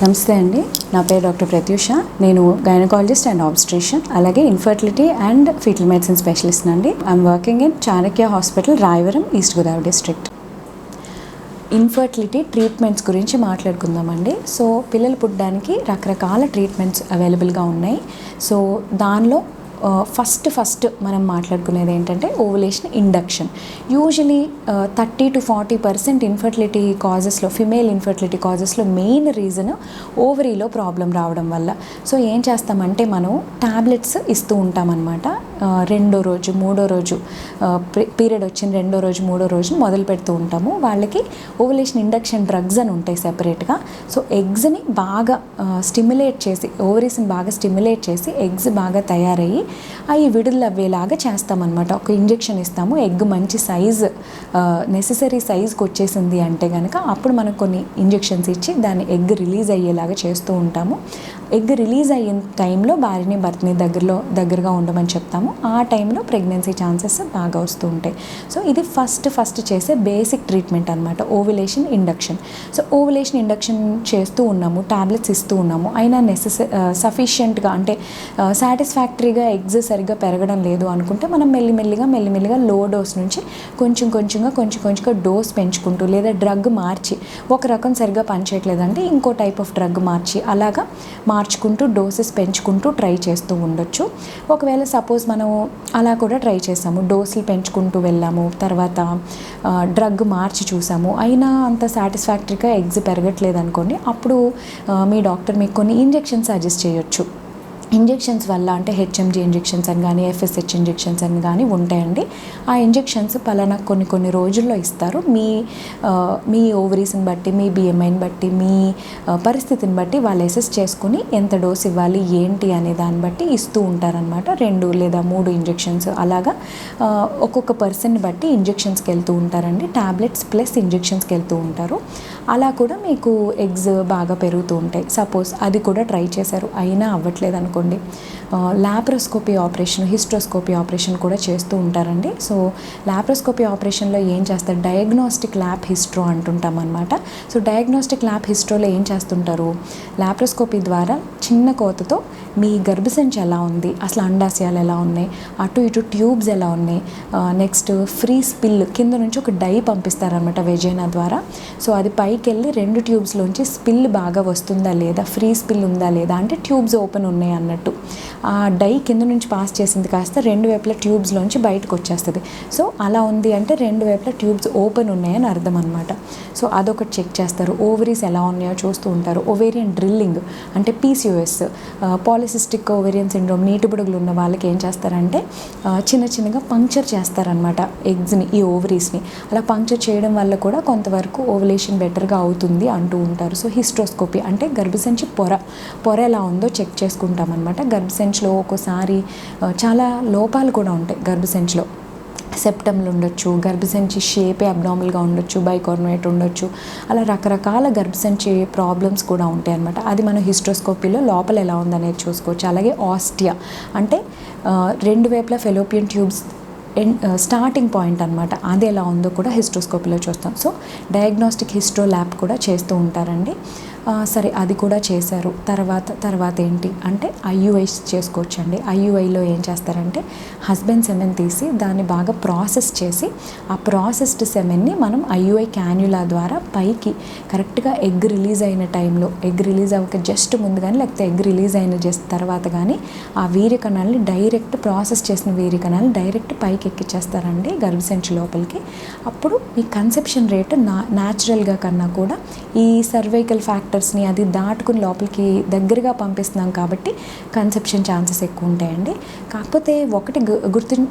నమస్తే అండి, నా పేరు డాక్టర్ ప్రత్యూష. నేను గైనకాలజిస్ట్ అండ్ ఆబ్స్ట్రిషన్, అలాగే infertility and fetal medicine specialist అండి. I'm working in Chanakya hospital, Rayavaram, east Godavari district. Infertility treatments గురించి మాట్లాడుకుందామండి. సో పిల్లలు పుట్టడానికి రకరకాల ట్రీట్మెంట్స్ అవైలబుల్గా ఉన్నాయి. సో దానిలో ఫస్ట్ మనం మాట్లాడుకునేది ఏంటంటే ఓవులేషన్ ఇండక్షన్. యూజువలీ 30-40% ఇన్ఫర్టిలిటీ కాజెస్లో, ఫిమేల్ ఇన్ఫర్టిలిటీ కాజెస్లో మెయిన్ రీజన్ ఓవరీలో ప్రాబ్లం రావడం వల్ల. సో ఏం చేస్తామంటే మనం ట్యాబ్లెట్స్ ఇస్తూ ఉంటామన్నమాట. రెండో రోజు, మూడో రోజు, పీరియడ్ వచ్చిన రెండో రోజు, మూడో రోజు మొదలు పెడుతూ ఉంటాము. వాళ్ళకి ఓవులేషన్ ఇండక్షన్ డ్రగ్స్ అని ఉంటాయి సెపరేట్గా. సో ఎగ్స్ని బాగా స్టిమ్యులేట్ చేసి, ఓవరీస్ని బాగా స్టిమ్యులేట్ చేసి ఎగ్స్ బాగా తయారయ్యి అవి విడుదల అవ్వేలాగా చేస్తామన్నమాట. ఒక ఇంజెక్షన్ ఇస్తాము. ఎగ్ మంచి సైజు, నెససరీ సైజుకి వచ్చేసింది అంటే కనుక అప్పుడు మనం కొన్ని ఇంజెక్షన్స్ ఇచ్చి దాన్ని ఎగ్ రిలీజ్ అయ్యేలాగా చేస్తూ ఉంటాము. ఎగ్ రిలీజ్ అయిన టైంలో భార్యని భర్తని దగ్గరగా ఉండమని చెప్తాము. ఆ టైంలో ప్రెగ్నెన్సీ ఛాన్సెస్ బాగా వస్తూ ఉంటాయి. సో ఇది ఫస్ట్ చేసే బేసిక్ ట్రీట్మెంట్ అనమాట, ovulation induction. So ovulation induction చేస్తూ ఉన్నాము, ట్యాబ్లెట్స్ ఇస్తూ ఉన్నాము. అయినా సఫిషియెంట్గా అంటే సాటిస్ఫాక్టరీగా ఎగ్స్ సరిగ్గా పెరగడం లేదు అనుకుంటే మనం మెల్లిమెల్లిగా లో డోస్ నుంచి కొంచెంగా డోస్ పెంచుకుంటూ, లేదా డ్రగ్ మార్చి, ఒక రకం సరిగ్గా పనిచేయట్లేదంటే ఇంకో టైప్ ఆఫ్ డ్రగ్ మార్చి, అలాగా మార్చుకుంటూ డోసెస్ పెంచుకుంటూ ట్రై చేస్తూ ఉండొచ్చు. ఒకవేళ సపోజ్ మనం అలా కూడా ట్రై చేసాము, డోసులు పెంచుకుంటూ వెళ్ళాము, తర్వాత డ్రగ్ మార్చి చూసాము, అయినా అంత సాటిస్ఫాక్టరీగా ఎగ్స్ పెరగట్లేదు అనుకోండి, అప్పుడు మీ డాక్టర్ మీకు కొన్ని ఇంజెక్షన్స్ సజెస్ట్ చేయొచ్చు. ఇంజెక్షన్స్ వల్ల అంటే హెచ్ఎంజీ ఇంజెక్షన్స్ అని కానీ, ఎఫ్ఎస్హెచ్ ఇంజెక్షన్స్ అని కానీ ఉంటాయండి. ఆ ఇంజెక్షన్స్ పలానా కొన్ని రోజుల్లో ఇస్తారు. మీ ఓవరీస్ని బట్టి, మీ బిఎంఐని బట్టి, మీ పరిస్థితిని బట్టి వాళ్ళు అసెస్ చేసుకుని ఎంత డోస్ ఇవ్వాలి ఏంటి అనే దాన్ని బట్టి ఇస్తూ ఉంటారనమాట. 2 లేదా 3 ఇంజెక్షన్స్ అలాగా ఒక్కొక్క పర్సన్ని బట్టి ఇంజెక్షన్స్కి వెళ్తూ ఉంటారండి. ట్యాబ్లెట్స్ ప్లస్ ఇంజెక్షన్స్కి వెళ్తూ ఉంటారు. అలా కూడా మీకు ఎగ్స్ బాగా పెరుగుతూ ఉంటాయి. సపోజ్ అది కూడా ట్రై చేశారు, అయినా అవ్వట్లేదు అనుకోండి, లాప్రోస్కోపీ ఆపరేషన్, హిస్ట్రోస్కోపీ ఆపరేషన్ కూడా చేస్తూ ఉంటారండి. సో లాప్రోస్కోపీ ఆపరేషన్లో ఏం చేస్తారు, డయాగ్నోస్టిక్ ల్యాబ్ హిస్ట్రో అంటుంటాం అనమాట. సో డయాగ్నోస్టిక్ ల్యాబ్ హిస్ట్రోలో ఏం చేస్తుంటారు, లాప్రోస్కోపీ ద్వారా చిన్న కోతతో మీ గర్భసంచి ఎలా ఉంది, అసలు అండాశయాలు ఎలా ఉన్నాయి, అటు ఇటు ట్యూబ్స్ ఎలా ఉన్నాయి, నెక్స్ట్ ఫ్రీ స్పిల్ కింద నుంచి ఒక డై పంపిస్తారనమాట వెజైనా ద్వారా. సో అది పైకి వెళ్ళి 2 ట్యూబ్స్లోంచి స్పిల్ బాగా వస్తుందా లేదా, ఫ్రీ స్పిల్ ఉందా లేదా, అంటే ట్యూబ్స్ ఓపెన్ ఉన్నాయి అన్నట్టు. ఆ డై కింద నుంచి పాస్ చేసింది కాస్త 2 వైపుల ట్యూబ్స్లోంచి బయటకు వచ్చేస్తుంది. సో అలా ఉంది అంటే 2 వైపుల ట్యూబ్స్ ఓపెన్ ఉన్నాయని అర్థం అనమాట. సో అదొకటి చెక్ చేస్తారు. ఓవరీస్ ఎలా ఉన్నాయో చూస్తూ ఉంటారు. ఓవేరియన్ డ్రిల్లింగ్ అంటే పీసీఓఎస్, పాలిసిస్టిక్ ఓవేరియన్ సిండ్రోమ్, నీటి బుడుగులు ఉన్న వాళ్ళకి ఏం చేస్తారంటే చిన్నగా పంక్చర్ చేస్తారనమాట ఎగ్స్ని, ఈ ఓవరీస్ని. అలా పంక్చర్ చేయడం వల్ల కూడా కొంతవరకు ఓవులేషన్ బెటర్గా అవుతుంది అంటూ ఉంటారు. సో హిస్ట్రోస్కోపీ అంటే గర్భసంచి పొర ఎలా ఉందో చెక్ చేసుకుంటామన్నమాట. గర్భసంచిలో ఒక్కోసారి చాలా లోపాలు కూడా ఉంటాయి. గర్భసంచిలో సెప్టమ్లు ఉండొచ్చు, గర్భసంచి షేపే అబ్నార్మల్గా ఉండొచ్చు, బైకార్నోయేట్ ఉండొచ్చు, అలా రకరకాల గర్భసంచి ప్రాబ్లమ్స్ కూడా ఉంటాయి అన్నమాట. అది మనం హిస్ట్రోస్కోపీలో లోపల ఎలా ఉందనేది చూసుకోవచ్చు. అలాగే ఆస్టియా అంటే 2 వైపుల ఫెలోపియన్ ట్యూబ్స్ స్టార్టింగ్ పాయింట్ అనమాట, అది ఎలా ఉందో కూడా హిస్ట్రోస్కోపీలో చూస్తాం. సో డయాగ్నోస్టిక్ హిస్ట్రో ల్యాబ్ కూడా చేస్తూ ఉంటారండి. సరే అది కూడా చేశారు. తర్వాత ఏంటి అంటే ఐయుఐస్ చేసుకోవచ్చండి. ఐయుఐలో ఏం చేస్తారంటే హస్బెండ్ సెమెన్ తీసి దాన్ని బాగా ప్రాసెస్ చేసి, ఆ ప్రాసెస్డ్ సెమెన్ని మనం ఐయుఐ క్యాన్యులా ద్వారా పైకి కరెక్ట్గా ఎగ్ రిలీజ్ అయిన టైంలో, ఎగ్ రిలీజ్ అవ్వక జస్ట్ ముందు కానీ, లేకపోతే ఎగ్ రిలీజ్ అయిన జస్ట్ తర్వాత కానీ ఆ వీర్య కణాలని డైరెక్ట్, ప్రాసెస్ చేసిన వీర్య కణాలను డైరెక్ట్ పైకి ఎక్కిచ్చేస్తారండి గర్భసంచి లోపలికి. అప్పుడు ఈ కన్సెప్షన్ రేట్ న్యాచురల్గా కన్నా కూడా ఈ సర్వైకల్ ఫ్యాక్టర్స్ని అది దాటుకుని లోపలికి దగ్గరగా పంపిస్తున్నాం కాబట్టి కన్సెప్షన్ ఛాన్సెస్ ఎక్కువ ఉంటాయండి. కాకపోతే ఒకటి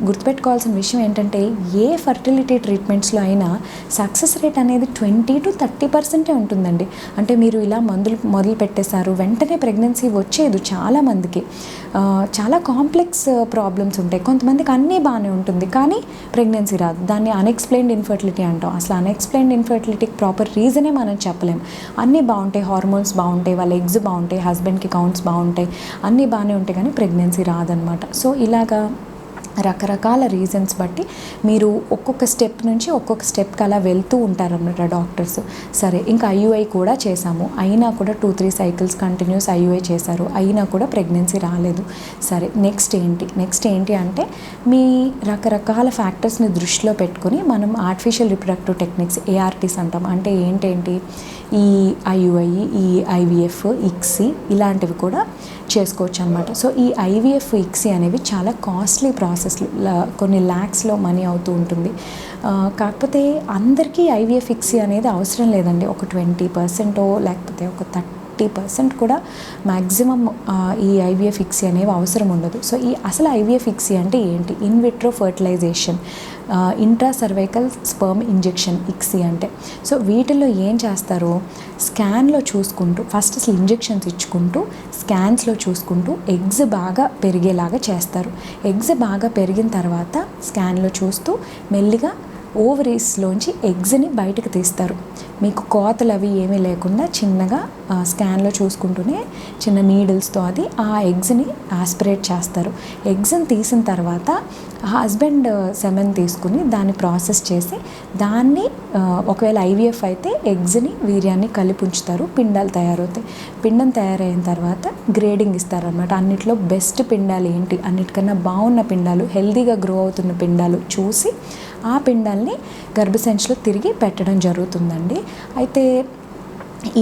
గుర్తుపెట్టుకోవాల్సిన విషయం ఏంటంటే, ఏ ఫర్టిలిటీ ట్రీట్మెంట్స్లో అయినా సక్సెస్ రేట్ అనేది 20-30% ఉంటుందండి. అంటే మీరు ఇలా మందులు మొదలు పెట్టేశారు, వెంటనే ప్రెగ్నెన్సీ వచ్చేది చాలామందికి. చాలా కాంప్లెక్స్ ప్రాబ్లమ్స్ ఉంటాయి. కొంతమందికి అన్నీ బాగానే ఉంటుంది కానీ ప్రెగ్నెన్సీ రాదు. దాన్ని అన్ఎక్స్ప్లెయిన్డ్ ఇన్ఫర్టిలిటీ అంటాం. అసలు అన్ఎక్స్ప్లెయిన్డ్ ఇన్ఫర్టిలిటీకి ప్రాపర్ రీజనే మనం చెప్పలేం. అన్నీ బాగుంటాయి, హార్మోన్స్ బాగుంటాయి, వాళ్ళ ఎగ్స్ బాగుంటాయి, హస్బెండ్కి కౌంట్స్ బాగుంటాయి, అన్నీ బాగానే ఉంటాయి కానీ ప్రెగ్నెన్సీ రాదనమాట. సో ఇలాగా రకరకాల రీజన్స్ బట్టి మీరు ఒక్కొక్క స్టెప్ నుంచి ఒక్కొక్క స్టెప్కి అలా వెళ్తూ ఉంటారన్నమాట డాక్టర్స్. సరే, ఇంకా ఐయుఐ కూడా చేశాము, అయినా కూడా 2-3 సైకిల్స్ కంటిన్యూస్ ఐయుఐ చేశారు, అయినా కూడా ప్రెగ్నెన్సీ రాలేదు. సరే, నెక్స్ట్ ఏంటి అంటే మీ రకరకాల ఫ్యాక్టర్స్ని దృష్టిలో పెట్టుకొని మనం ఆర్టిఫిషియల్ రిప్రొడక్టివ్ టెక్నిక్స్, ఏఆర్టీస్ అంటాం. అంటే ఏంటేంటి, ఈ ఐయుఐ, ఈ ఐవీఎఫ్, ఇక్సీ ఇలాంటివి కూడా చేసుకోవచ్చు అనమాట. సో ఈ ఐవీఎఫ్, ఇక్సీ అనేవి చాలా కాస్ట్లీ ప్రాసెస్లు, కొన్ని ల్యాక్స్లో మనీ అవుతూ ఉంటుంది. కాకపోతే అందరికీ ఐవీఎఫ్, ఇక్సీ అనేది అవసరం లేదండి. ఒక 20% లేకపోతే ఒక 30% కూడా మ్యాక్సిమం ఈ ఐవీఎఫ్, ఇక్సీ అనేవి అవసరం ఉండదు. సో ఈ అసలు ఐవీఎఫ్, ఇక్సీ అంటే ఏంటి? In vitro fertilization, intra cervical sperm injection ICSI అంటే. సో వీటిల్లో ఏం చేస్తారు, స్కాన్లో చూసుకుంటూ ఫస్ట్ అసలు ఇంజెక్షన్స్ ఇచ్చుకుంటూ స్కాన్స్లో చూసుకుంటూ ఎగ్స్ బాగా పెరిగేలాగా చేస్తారు. ఎగ్స్ బాగా పెరిగిన తర్వాత స్కాన్లో చూస్తూ మెల్లిగా ఓవరీస్లోంచి ఎగ్స్ని బయటకు తీస్తారు. మీకు కోతలు అవి ఏమీ లేకుండా చిన్నగా స్కాన్లో చూసుకుంటూనే చిన్న నీడిల్స్తో అది ఆ ఎగ్స్ని ఆస్పిరేట్ చేస్తారు. ఎగ్స్ని తీసిన తర్వాత హస్బెండ్ సెమెన్ తీసుకుని దాన్ని ప్రాసెస్ చేసి దాన్ని ఒకవేళ ఐవీఎఫ్ అయితే ఎగ్స్ని, వీర్యాన్ని కలిపి ఉంచుతారు, పిండాలు తయారవుతాయి. పిండం తయారైన తర్వాత గ్రేడింగ్ ఇస్తారనమాట. అన్నిట్లో బెస్ట్ పిండాలు ఏంటి, అన్నిటికన్నా బాగున్న పిండాలు, హెల్దీగా గ్రో అవుతున్న పిండాలు చూసి ఆ పిండాల్ని గర్భసంచిలో తిరిగి పెట్టడం జరుగుతుందండి. అయితే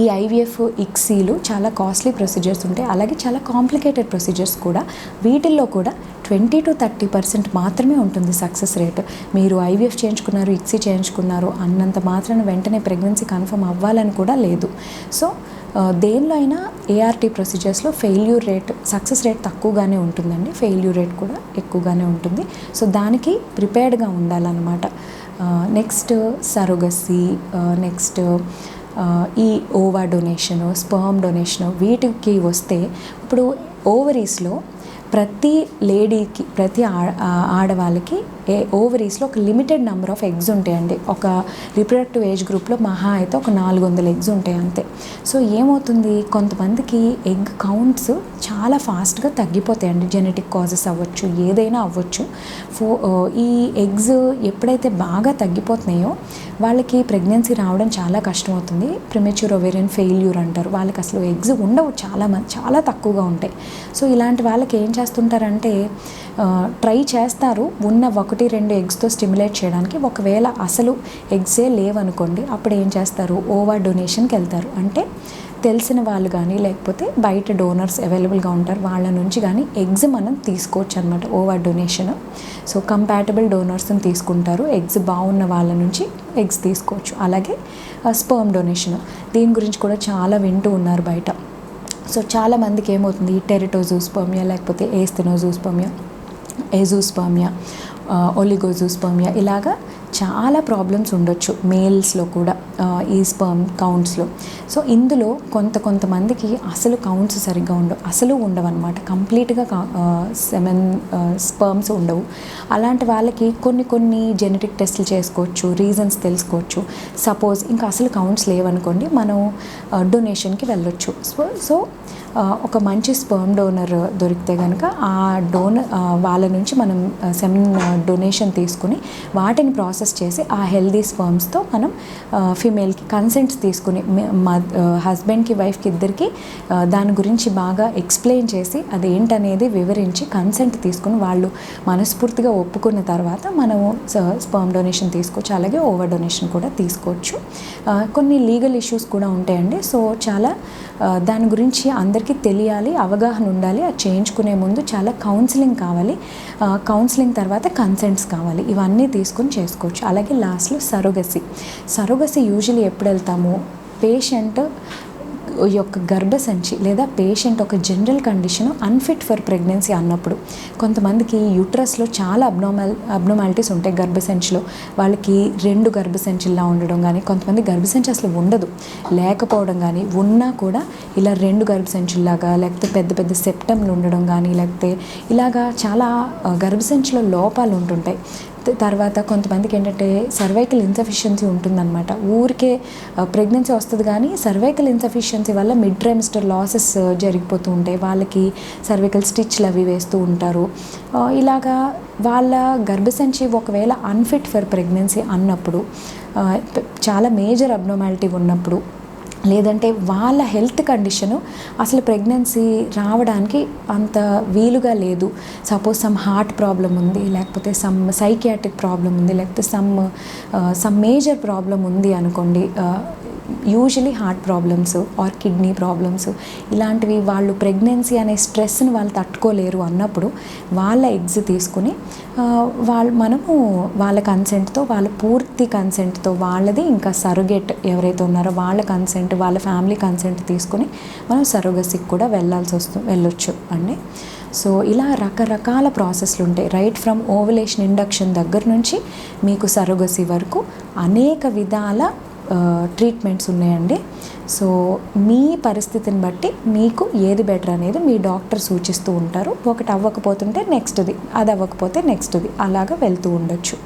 ఈ ఐవీఎఫ్, ఇక్సీలు చాలా కాస్ట్లీ ప్రొసీజర్స్ ఉంటాయి, అలాగే చాలా కాంప్లికేటెడ్ ప్రొసీజర్స్ కూడా. వీటిల్లో కూడా 20-30% మాత్రమే ఉంటుంది సక్సెస్ రేట్. మీరు ఐవీఎఫ్ చేయించుకున్నారు, ఇక్సీ చేయించుకున్నారు అన్నంత మాత్రాన వెంటనే ప్రెగ్నెన్సీ కన్ఫర్మ్ అవ్వాలని కూడా లేదు. సో దేనిలో అయినా ఏఆర్టీ ప్రొసీజర్స్లో ఫెయిల్యూర్ రేట్, సక్సెస్ రేట్ తక్కువగానే ఉంటుందండి, ఫెయిల్యూర్ రేట్ కూడా ఎక్కువగానే ఉంటుంది. సో దానికి ప్రిపేర్డ్గా ఉండాలన్నమాట. నెక్స్ట్ సరోగసీ, నెక్స్ట్ ఈ ఓవా డొనేషను, స్పర్మ్ డొనేషను, వీటికి వస్తే ఇప్పుడు ఓవరీస్లో ప్రతి లేడీకి, ప్రతి ఆడవాళ్ళకి ఓవరీస్లో ఒక లిమిటెడ్ నెంబర్ ఆఫ్ ఎగ్స్ ఉంటాయండి. ఒక రిప్రొడక్టివ్ ఏజ్ గ్రూప్లో మహా అయితే ఒక 400 ఎగ్స్ ఉంటాయి అంతే. సో ఏమవుతుంది, కొంతమందికి ఎగ్ కౌంట్స్ చాలా ఫాస్ట్గా తగ్గిపోతాయండి. జెనెటిక్ కాజెస్ అవ్వచ్చు, ఏదైనా అవ్వచ్చు. ఈ ఎగ్స్ ఎప్పుడైతే బాగా తగ్గిపోతున్నాయో వాళ్ళకి ప్రెగ్నెన్సీ రావడం చాలా కష్టమవుతుంది. ప్రిమెచ్యూర్ ఓవేరియన్ ఫెయిల్యూర్ అంటారు. వాళ్ళకి అసలు ఎగ్స్ ఉండవు, చాలా తక్కువగా ఉంటాయి. సో ఇలాంటి వాళ్ళకి ఏం చేస్తుంటారంటే ట్రై చేస్తారు ఉన్న 1-2 ఎగ్స్తో స్టిమ్యులేట్ చేయడానికి. ఒకవేళ అసలు ఎగ్సే లేవనుకోండి, అప్పుడు ఏం చేస్తారు, ఓవా డొనేషన్కి వెళ్తారు. అంటే తెలిసిన వాళ్ళు కానీ లేకపోతే బయట డోనర్స్ అవైలబుల్గా ఉంటారు, వాళ్ళ నుంచి కానీ ఎగ్స్ మనం తీసుకోవచ్చు అనమాట, ఓవా డొనేషన్. సో కంపాటబుల్ డోనర్స్ని తీసుకుంటారు, ఎగ్స్ బాగున్న వాళ్ళ నుంచి ఎగ్స్ తీసుకోవచ్చు. అలాగే స్పర్మ్ డొనేషన్, దీని గురించి కూడా చాలా వింటూ ఉన్నారు బయట. సో చాలామందికి ఏమవుతుంది, టెరిటోజూస్పర్మియా లేకపోతే ఏస్థెనోజూస్పర్మియా, ఎజూస్పర్మియా, ఒలిగోజూస్పర్మియా ఇలాగా చాలా ప్రాబ్లమ్స్ ఉండొచ్చు మేల్స్లో కూడా ఈ స్పర్మ్ కౌంట్స్లో. సో ఇందులో కొంతమందికి అసలు కౌంట్స్ సరిగ్గా ఉండవు అనమాట, కంప్లీట్గా స్పర్మ్స్ ఉండవు. అలాంటి వాళ్ళకి కొన్ని జెనెటిక్ టెస్టులు చేసుకోవచ్చు, రీజన్స్ తెలుసుకోవచ్చు. సపోజ్ ఇంకా అసలు కౌంట్స్ లేవనుకోండి, మనం డొనేషన్కి వెళ్ళొచ్చు. సో ఒక మంచి స్పర్మ్ డోనర్ దొరికితే కనుక ఆ వాళ్ళ నుంచి మనం సెమెన్ డొనేషన్ తీసుకుని వాటిని ప్రాసెస్ చేసి ఆ హెల్దీ స్పర్మ్స్తో మనం ఫీమేల్కి కన్సెంట్స్ తీసుకుని హస్బెండ్కి, వైఫ్కి ఇద్దరికి దాని గురించి బాగా ఎక్స్ప్లెయిన్ చేసి అదేంటనేది వివరించి కన్సెంట్ తీసుకుని వాళ్ళు మనస్ఫూర్తిగా ఒప్పుకున్న తర్వాత మనము స్పర్మ్ డొనేషన్ తీసుకోవచ్చు. అలాగే ఓవర్ డొనేషన్ కూడా తీసుకోవచ్చు. కొన్ని లీగల్ ఇష్యూస్ కూడా ఉంటాయండి. సో చాలా దాని గురించి అందరికీ తెలియాలి, అవగాహన ఉండాలి. అది చేయించుకునే ముందు చాలా కౌన్సిలింగ్ కావాలి, కౌన్సిలింగ్ తర్వాత కన్సెంట్స్ కావాలి, ఇవన్నీ తీసుకొని చేసుకోవచ్చు. అలాగే లాస్ట్లో సరోగసీ యూజువల్లీ ఎప్పుడు వెళ్తాము, పేషెంట్ యొక్క గర్భసంచి లేదా పేషెంట్ ఒక general condition unfit for pregnancy అన్నప్పుడు. కొంతమందికి యూట్రస్లో చాలా అబ్నార్మాలిటీస్ ఉంటాయి గర్భసంచిలో, వాళ్ళకి 2 గర్భసంచిలా ఉండడం కానీ, కొంతమంది గర్భసంచి అసలు ఉండదు, లేకపోవడం కానీ, ఉన్నా కూడా ఇలా 2 గర్భసంచుల్లాగా లేకపోతే పెద్ద సెప్టమ్లు ఉండడం కానీ, లేకపోతే ఇలాగా చాలా గర్భసంచిలో లోపాలు ఉంటుంటాయి. తర్వాత కొంతమందికి ఏంటంటే సర్వైకల్ ఇన్సఫిషియన్సీ ఉంటుందన్నమాట. ఊరికే ప్రెగ్నెన్సీ వస్తుంది కానీ సర్వైకల్ ఇన్సఫిషియన్సీ వల్ల మిడ్ ట్రైమిస్టర్ లాసెస్ జరిగిపోతూ ఉంటాయి. వాళ్ళకి సర్వైకల్ స్టిచ్లు అవి వేస్తూ ఉంటారు. ఇలాగా వాళ్ళ గర్భసంచి ఒకవేళ అన్ఫిట్ ఫర్ ప్రెగ్నెన్సీ అన్నప్పుడు, చాలా మేజర్ అబ్నార్మాలిటీ ఉన్నప్పుడు, లేదంటే వాళ్ళ హెల్త్ కండిషను అసలు ప్రెగ్నెన్సీ రావడానికి అంత వీలుగా లేదు. సపోజ్ సమ్ హార్ట్ ప్రాబ్లం ఉంది, లేకపోతే సమ్ సైకియాట్రిక్ ప్రాబ్లం ఉంది, లేకపోతే సమ్ మేజర్ ప్రాబ్లం ఉంది అనుకోండి. Usually heart problems are kidney problems ఇలాంటివి వాళ్ళు ప్రెగ్నెన్సీ అనే స్ట్రెస్ని వాళ్ళు తట్టుకోలేరు అన్నప్పుడు వాళ్ళ ఎగ్స్ తీసుకుని మనము వాళ్ళ కన్సెంట్తో, వాళ్ళ పూర్తి కన్సెంట్తో, వాళ్ళది ఇంకా సరోగేట్ ఎవరైతే ఉన్నారో వాళ్ళ కన్సెంట్, వాళ్ళ ఫ్యామిలీ కన్సెంట్ తీసుకుని మనం సరోగసీకి కూడా వెళ్ళొచ్చు అండి. సో ఇలా రకరకాల ప్రాసెస్లు ఉంటాయి. రైట్ ఫ్రమ్ ఓవులేషన్ ఇండక్షన్ దగ్గర నుంచి మీకు సరోగసీ వరకు అనేక విధాల ట్రీట్మెంట్స్ ఉన్నాయండి. సో మీ పరిస్థితిని బట్టి మీకు ఏది బెటర్ అనేది మీ డాక్టర్ సూచిస్తూ ఉంటారు. ఒకటి అవ్వకపోతుంటే నెక్స్ట్ది, అది అవ్వకపోతే నెక్స్ట్ది, అలాగా వెళ్తూ ఉండొచ్చు.